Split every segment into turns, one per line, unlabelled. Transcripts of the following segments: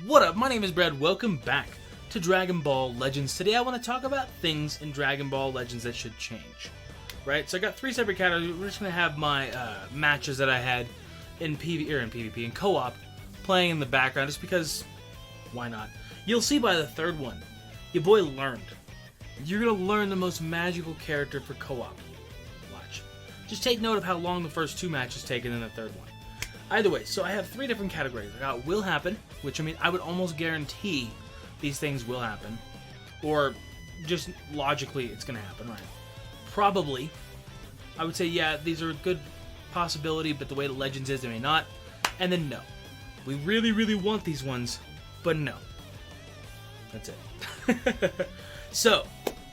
What up? My name is Brad. Welcome back to Dragon Ball Legends. Today I want to talk about things in Dragon Ball Legends that should change. Right? So I got 3 separate categories. We're just going to have my matches that I had in PvP, in co-op, playing in the background just because, why not? You'll see by the third one, your boy learned. You're going to learn the most magical character for co-op. Watch. Just take note of how long the first 2 matches take and then the third one. Either way, so I have 3 different categories. I got will happen, which I mean, I would almost guarantee these things will happen. Or just logically, it's going to happen, right? Probably. I would say, yeah, these are a good possibility, but the way the Legends is, they may not. And then no. We really, really want these ones, but no. That's it. So,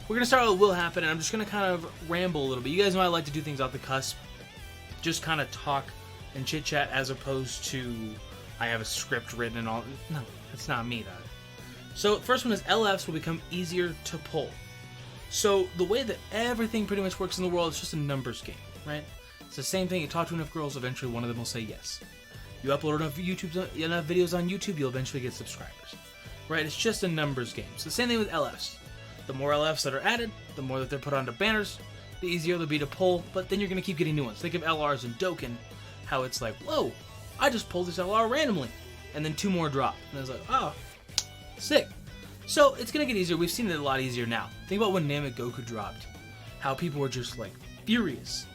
we're going to start with will happen, and I'm just going to kind of ramble a little bit. You guys know I like to do things off the cusp. Just kind of talk and chit chat as opposed to I have a script written and all. No, that's not me, dog. So first one is LFs will become easier to pull. So the way that everything pretty much works in the world is just a numbers game, right? It's the same thing. You talk to enough girls, eventually one of them will say yes. You upload enough videos on YouTube, you'll eventually get subscribers, right? It's just a numbers game. So the same thing with LFs. The more LFs that are added, the more that they're put onto banners, the easier they'll be to pull. But then you're going to keep getting new ones. Think of LRs and Talkin. How it's like, whoa, I just pulled this LR randomly. And then 2 more drop. And it's like, oh, sick. So it's going to get easier. We've seen it a lot easier now. Think about when Namek Goku dropped. How people were just like furious.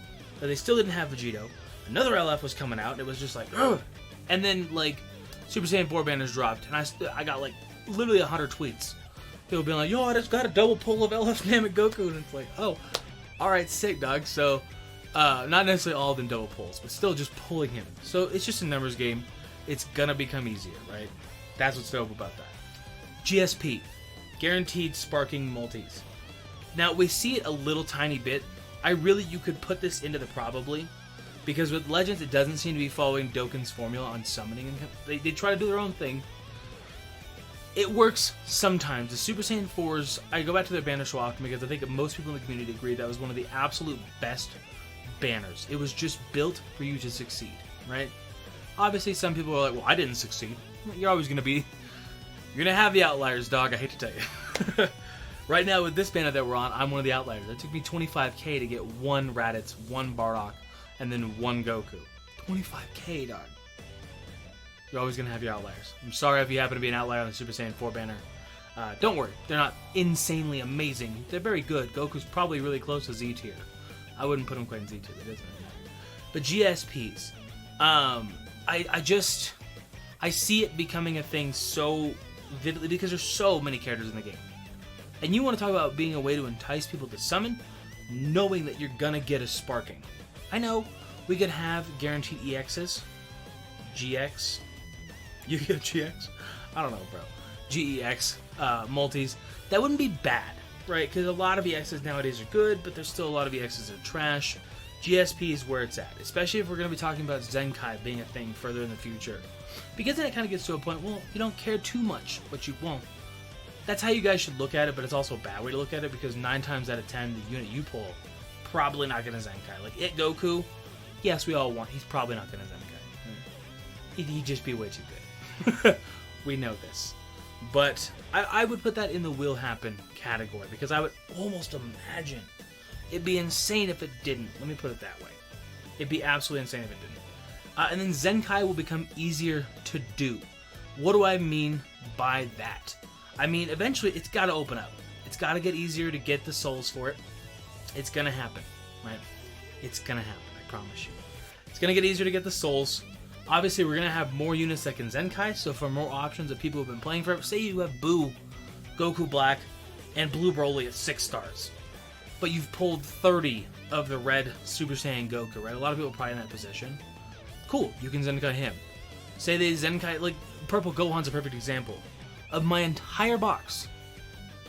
That they still didn't have Vegito. Another LF was coming out and it was just like, ugh. And then like Super Saiyan 4 banners dropped. And I got like literally 100 tweets. People being like, yo, I just got a double pull of LF Namek Goku. And it's like, oh, alright, sick, dog. So not necessarily all of them double pulls, but still just pulling him. So it's just a numbers game. It's gonna become easier, right? That's what's dope about that. GSP, guaranteed sparking multis. Now we see it a little tiny bit. You could put this into the probably, because with Legends it doesn't seem to be following Dokkan's formula on summoning. They try to do their own thing. It works sometimes. The Super Saiyan 4s, I go back to their banner so often because I think that most people in the community agree that was one of the absolute best banners. It was just built for you to succeed, right? Obviously, some people are like, well, I didn't succeed. You're always going to be... You're going to have the outliers, dog. I hate to tell you. Right now, with this banner that we're on, I'm one of the outliers. It took me 25k to get 1 Raditz, 1 Bardock, and then 1 Goku. 25k, dog. You're always going to have your outliers. I'm sorry if you happen to be an outlier on the Super Saiyan 4 banner. Don't worry. They're not insanely amazing. They're very good. Goku's probably really close to Z tier. I wouldn't put him quite in Z tier. It doesn't really matter. But GSPs. I see it becoming a thing so vividly because there's so many characters in the game. And you want to talk about being a way to entice people to summon, knowing that you're going to get a sparking. I know we could have guaranteed EXs. GX. You get GX? I don't know, bro. GEX multis. That wouldn't be bad, right? Because a lot of EXs nowadays are good, but there's still a lot of EXs that are trash. GSP is where it's at, especially if we're going to be talking about Zenkai being a thing further in the future. Because then it kind of gets to a point, well, you don't care too much, but you won't. That's how you guys should look at it, but it's also a bad way to look at it because 9 times out of 10, the unit you pull, probably not going to Zenkai. Like, Goku, yes, we all want, he's probably not going to Zenkai. He'd just be way too good. We know this. But I would put that in the will happen category because I would almost imagine it'd be insane if it didn't. Let me put it that way. It'd be absolutely insane if it didn't. And then Zenkai will become easier to do. What do I mean by that? I mean, eventually it's got to open up. It's got to get easier to get the souls for it. It's going to happen, right? It's going to happen, I promise you. It's going to get easier to get the souls. Obviously, we're going to have more units that can Zenkai, so for more options of people who have been playing forever, say you have Boo, Goku Black, and Blue Broly at 6 stars, but you've pulled 30 of the red Super Saiyan Goku, right? A lot of people are probably in that position. Cool, you can Zenkai him. Say they Zenkai, like, Purple Gohan's a perfect example. Of my entire box,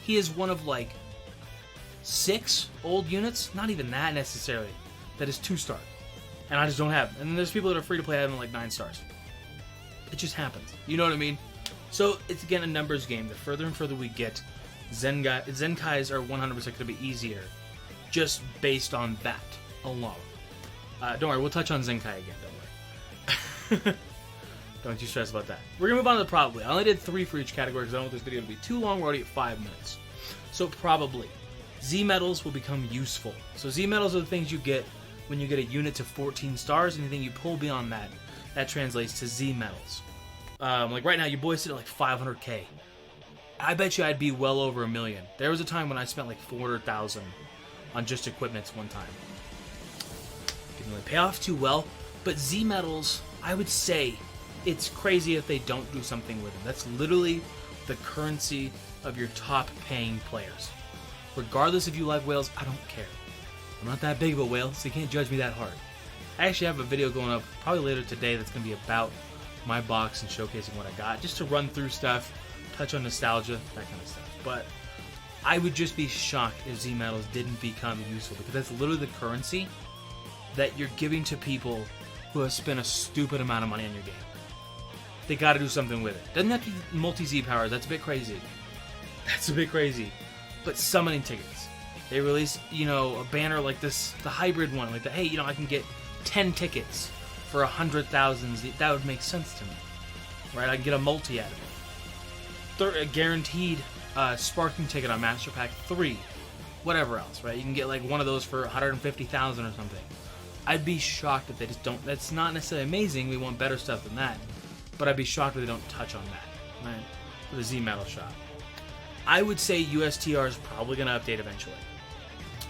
he is one of, like, 6 old units, not even that necessarily, that is 2-star. And I just don't have. And then there's people that are free to play having like 9 stars. It just happens. You know what I mean? So it's again a numbers game. The further and further we get, Zenkais are 100% going to be easier, just based on that alone. Don't worry, we'll touch on Zenkai again. Don't worry. Don't you stress about that. We're going to move on to the probably. I only did 3 for each category because I don't want this video to be too long. We're already at 5 minutes. So probably. Z-medals will become useful. So Z-medals are the things you get when you get a unit to 14 stars. Anything you pull beyond that, that translates to Z-medals. Like right now, your boy's sitting at like 500k. I bet you I'd be well over $1 million. There was a time when I spent like 400,000 on just equipments one time. Didn't really pay off too well, but Z-medals, I would say, it's crazy if they don't do something with them. That's literally the currency of your top paying players. Regardless if you like whales, I don't care. I'm not that big of a whale, so you can't judge me that hard. I actually have a video going up probably later today that's going to be about my box and showcasing what I got, just to run through stuff, touch on nostalgia, that kind of stuff. But I would just be shocked if Z-medals didn't become useful, because that's literally the currency that you're giving to people who have spent a stupid amount of money on your game. They got to do something with it. Doesn't have to be multi-Z powers. That's a bit crazy. That's a bit crazy. But summoning tickets. They release, a banner like this, the hybrid one, like the, hey, I can get 10 tickets for 100,000 Z. That would make sense to me, right? I can get a multi out of it. A guaranteed sparking ticket on Master Pack 3. Whatever else, right? You can get like one of those for 150,000 or something. I'd be shocked if they just don't. That's not necessarily amazing. We want better stuff than that. But I'd be shocked if they don't touch on that, right? For the Z-medal shop. I would say USTR is probably going to update eventually.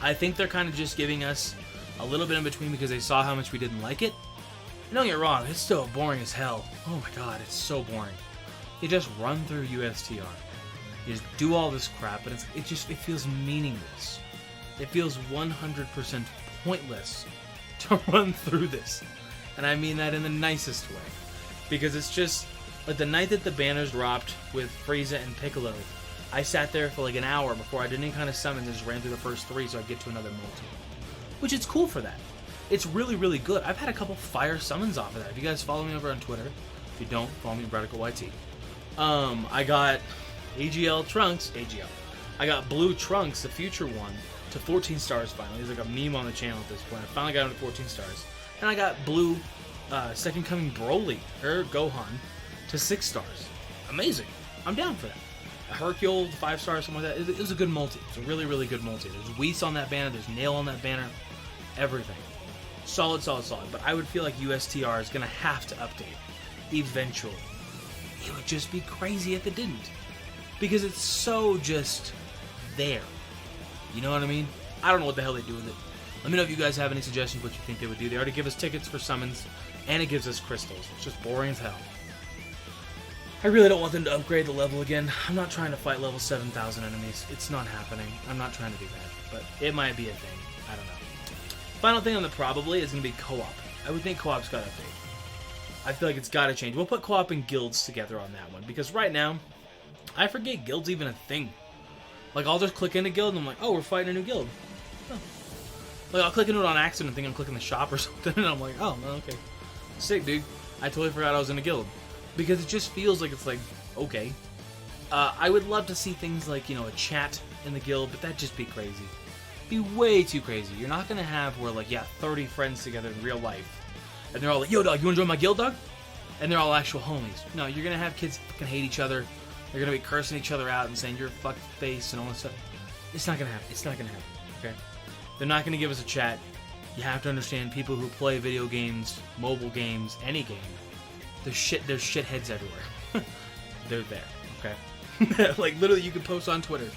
I think they're kind of just giving us a little bit in between because they saw how much we didn't like it. And don't get wrong, it's still boring as hell. Oh my god, it's so boring. You just run through USTR. You just do all this crap, but it feels meaningless. It feels 100% pointless to run through this. And I mean that in the nicest way. Because it's just, like the night that the banners dropped with Frieza and Piccolo, I sat there for like an hour before I did any kind of summons and just ran through the first 3 so I get to another multi. Which is cool for that. It's really, really good. I've had a couple fire summons off of that. If you guys follow me over on Twitter, if you don't, follow me at Bradical YT. I got AGL Trunks, I got Blue Trunks, the future one, to 14 stars finally. He's like a meme on the channel at this point. I finally got him to 14 stars. And I got Blue Second Coming Broly, or Gohan, to 6 stars. Amazing. I'm down for that. A Hercule, 5 stars, something like that. It was a good multi. It's a really, really good multi. There's Whis on that banner. There's Nail on that banner. Everything. Solid, solid, solid. But I would feel like USTR is going to have to update eventually. It would just be crazy if it didn't. Because it's so just there. You know what I mean? I don't know what the hell they do with it. Let me know if you guys have any suggestions what you think they would do. They already give us tickets for summons, and it gives us crystals. It's just boring as hell. I really don't want them to upgrade the level again. I'm not trying to fight level 7,000 enemies. It's not happening. I'm not trying to do that. But it might be a thing. I don't know. Final thing on the probably is going to be co-op. I would think co-op's got to update. I feel like it's got to change. We'll put co-op and guilds together on that one. Because right now, I forget guild's even a thing. Like, I'll just click into guild and I'm like, oh, we're fighting a new guild. Oh. Like, I'll click into it on accident and think I'm clicking the shop or something. And I'm like, oh, okay. Sick, dude. I totally forgot I was in a guild. Because it just feels like it's like, okay. I would love to see things like, a chat in the guild, but that'd just be crazy. Be way too crazy. You're not going to have where, 30 friends together in real life. And they're all like, yo, dog, you want to join my guild, dog? And they're all actual homies. No, you're going to have kids fucking hate each other. They're going to be cursing each other out and saying you're a fuck face and all this stuff. It's not going to happen. It's not going to happen, okay? They're not going to give us a chat. You have to understand people who play video games, mobile games, any game. There's shitheads everywhere. They're there, okay? Literally, you can post on Twitter,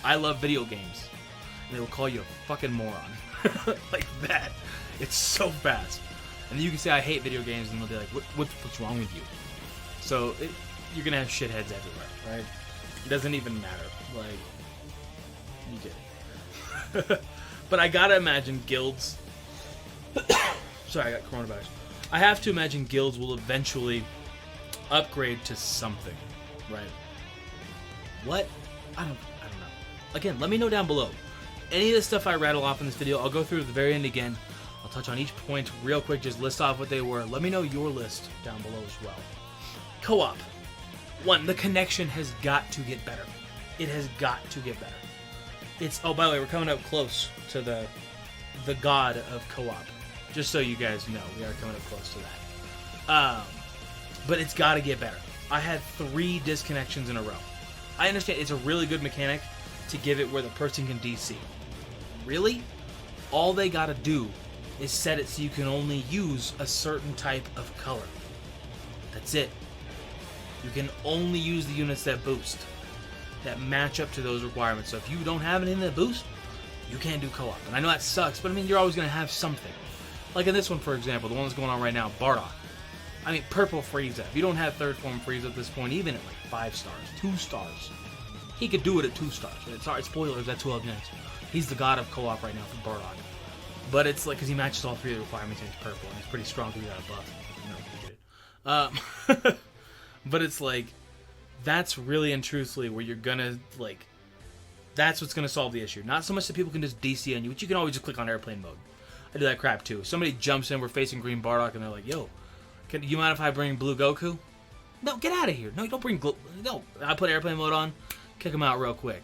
I love video games. And they will call you a fucking moron. Like that. It's so fast. And then you can say, I hate video games, and they'll be like, what's wrong with you? So, you're going to have shitheads everywhere, right? It doesn't even matter. You get it. But I gotta imagine guilds... Sorry, I got coronavirus. I have to imagine guilds will eventually upgrade to something, right? What? I don't know. Again, let me know down below. Any of the stuff I rattle off in this video, I'll go through at the very end again. I'll touch on each point real quick, just list off what they were. Let me know your list down below as well. Co-op. 1, the connection has got to get better. It has got to get better. Oh, by the way, we're coming up close to the god of co-op. Just so you guys know, we are coming up close to that. but it's got to get better. I had 3 disconnections in a row. I understand it's a really good mechanic to give it where the person can DC. Really? All they got to do is set it so you can only use a certain type of color. That's it. You can only use the units that boost, that match up to those requirements. So if you don't have anything that boosts, you can't do co-op. And I know that sucks, but I mean, you're always going to have something. Like in this one, for example, the one that's going on right now, Bardock. I mean, purple Frieza. If you don't have third form Frieza at this point, even at like 5 stars, 2 stars, he could do it at 2 stars. Sorry, spoilers, that's who up next. He's the god of co-op right now for Bardock. But it's like, because he matches all 3 of the requirements and he's purple, and he's pretty strong because he got a buff. You know, you get it. But it's like, that's really and truthfully where you're gonna, like, that's what's gonna solve the issue. Not so much that people can just DC on you, but you can always just click on airplane mode. I do that crap too. Somebody jumps in, we're facing green Bardock, and they're like, yo, you mind if I bring blue Goku? No, get out of here. No, don't bring no. I put airplane mode on, kick them out real quick.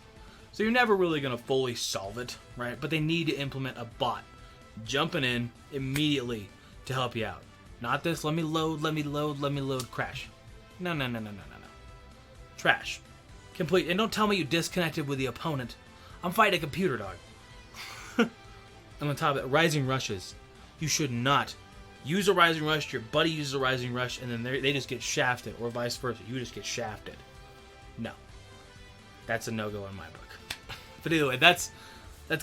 So you're never really gonna fully solve it, right? But they need to implement a bot jumping in immediately to help you out. Not this, let me load, crash. No. Trash. Complete. And don't tell me you disconnected with the opponent. I'm fighting a computer, dog. And on top of it, Rising Rushes. You should not use a Rising Rush, your buddy uses a Rising Rush, and then they just get shafted, or vice versa. You just get shafted. No. That's a no-go in my book. But anyway, that's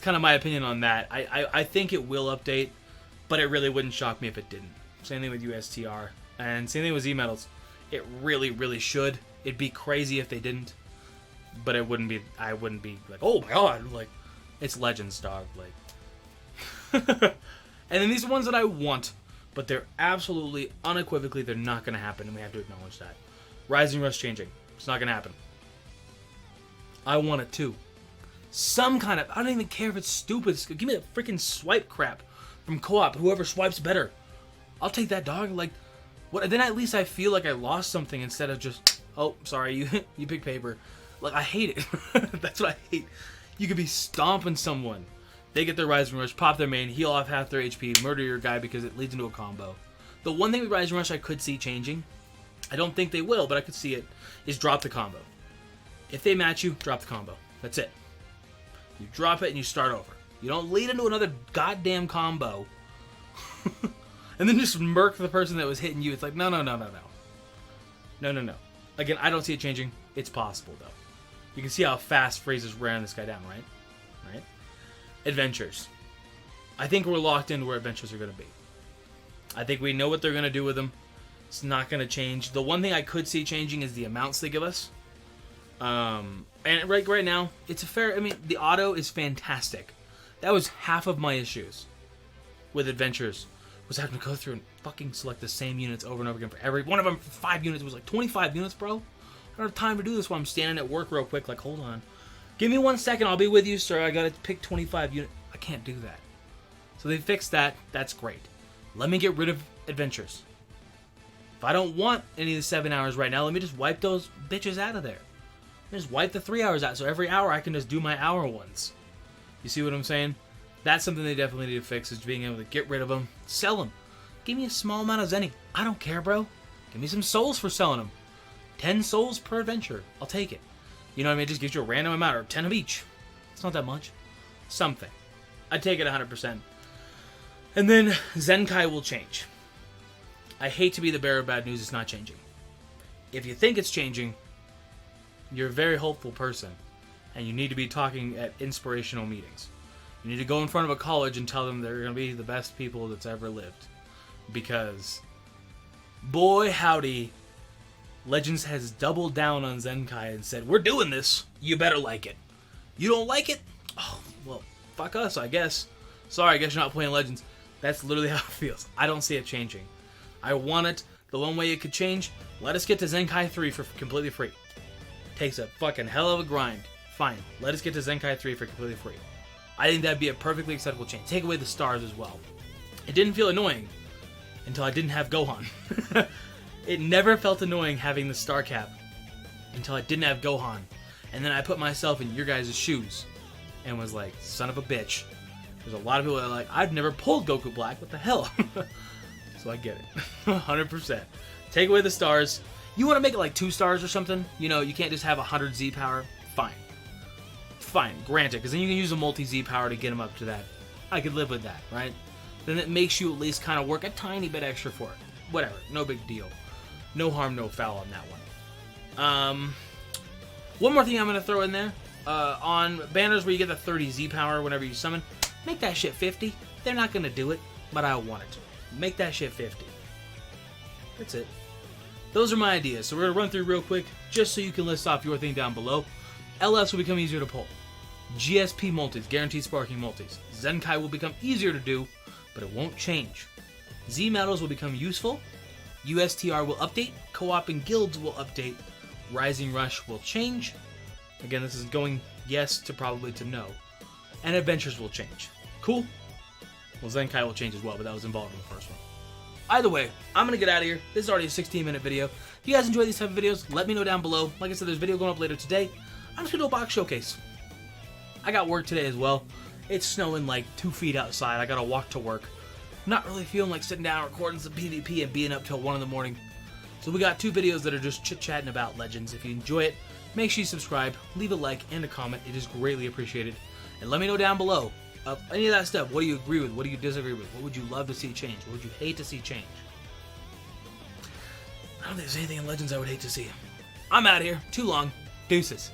kind of my opinion on that. I think it will update, but it really wouldn't shock me if it didn't. Same thing with USTR. And same thing with Z-Metals. It really, really should. It'd be crazy if they didn't. But it wouldn't be, I wouldn't be like, oh my god, like, it's Legends, dog, like. And then these are ones that I want, but they're absolutely, unequivocally, they're not going to happen, and we have to acknowledge that. Rising Rush changing. It's not going to happen. I want it too. Some kind of, I don't even care if it's stupid. Give me that freaking swipe crap from co-op. Whoever swipes better. I'll take that, dog. Like, what? Then at least I feel like I lost something instead of just, oh, sorry, you pick paper. Like, I hate it. That's what I hate. You could be stomping someone. They get their Rising Rush, pop their main, heal off half their HP, murder your guy because it leads into a combo. The one thing with Rising Rush I could see changing, I don't think they will, but I could see it, is drop the combo. If they match you, drop the combo. That's it. You drop it and you start over. You don't lead into another goddamn combo and then just murk the person that was hitting you. It's like, no. Again, I don't see it changing. It's possible, though. You can see how fast Frieza's wearing this guy down, right? Right? Adventures. I think we're locked into where adventures are going to be. I think we know what they're going to do with them. It's not going to change. The one thing I could see changing is the amounts they give us. And right now, it's a fair... I mean, the auto is fantastic. That was half of my issues with adventures. Was having to go through and fucking select the same units over and over again for every... One of them, 5 units. It was like 25 units, bro. I don't have time to do this while I'm standing at work real quick. Like, hold on. Give me 1 second. I'll be with you, sir. I gotta pick 25 units. I can't do that. So they fixed that. That's great. Let me get rid of adventures. If I don't want any of the 7 hours right now, let me just wipe those bitches out of there. Just wipe the 3 hours out. So every hour I can just do my hour ones. You see what I'm saying? That's something they definitely need to fix, is being able to get rid of them. Sell them. Give me a small amount of Zenny. I don't care, bro. Give me some souls for selling them. 10 souls per adventure. I'll take it. You know what I mean? It just gives you a random amount, or 10 of each. It's not that much. Something. I'd take it 100%. And then Zenkai will change. I hate to be the bearer of bad news. It's not changing. If you think it's changing, you're a very hopeful person, and you need to be talking at inspirational meetings. You need to go in front of a college and tell them they're going to be the best people that's ever lived. Because, boy howdy, Legends has doubled down on Zenkai and said, we're doing this, you better like it. You don't like it? Oh, well, fuck us, I guess. Sorry, I guess you're not playing Legends. That's literally how it feels. I don't see it changing. I want it. The one way it could change, let us get to Zenkai 3 for completely free. Takes a fucking hell of a grind. Fine, let us get to Zenkai 3 for completely free. I think that'd be a perfectly acceptable change. Take away the stars as well. It didn't feel annoying until I didn't have Gohan. It never felt annoying having the star cap until I didn't have Gohan. And then I put myself in your guys' shoes and was like, son of a bitch. There's a lot of people that are like, I've never pulled Goku Black. What the hell? So I get it. 100%. Take away the stars. You want to make it like 2 stars or something? You know, you can't just have 100 Z power. Fine. Fine, granted, because then you can use a multi-Z power to get them up to that. I could live with that, right? Then it makes you at least kind of work a tiny bit extra for it. Whatever, no big deal. No harm, no foul on that one. One more thing I'm going to throw in there. On banners where you get the 30 Z power whenever you summon, make that shit 50. They're not going to do it, but I want it. Make that shit 50. That's it. Those are my ideas. So we're going to run through real quick, just so you can list off your thing down below. LS will become easier to pull. GSP multis, guaranteed sparking multis. Zenkai will become easier to do, but it won't change. Z medals will become useful. USTR will update. Co-op and guilds will update. Rising Rush will change. Again, this is going yes to probably to no. And adventures will change. Cool? Well, Zenkai will change as well, but that was involved in the first one. Either way, I'm going to get out of here. This is already a 16-minute video. If you guys enjoy these type of videos, let me know down below. Like I said, there's a video going up later today. I'm just going to do a box showcase. I got work today as well. It's snowing like 2 feet outside. I got to walk to work. Not really feeling like sitting down recording some PvP and being up till 1 in the morning. So we got 2 videos that are just chit-chatting about Legends. If you enjoy it, make sure you subscribe, leave a like, and a comment. It is greatly appreciated. And let me know down below. Any of that stuff, what do you agree with? What do you disagree with? What would you love to see change? What would you hate to see change? I don't think there's anything in Legends I would hate to see. I'm out of here. Too long. Deuces.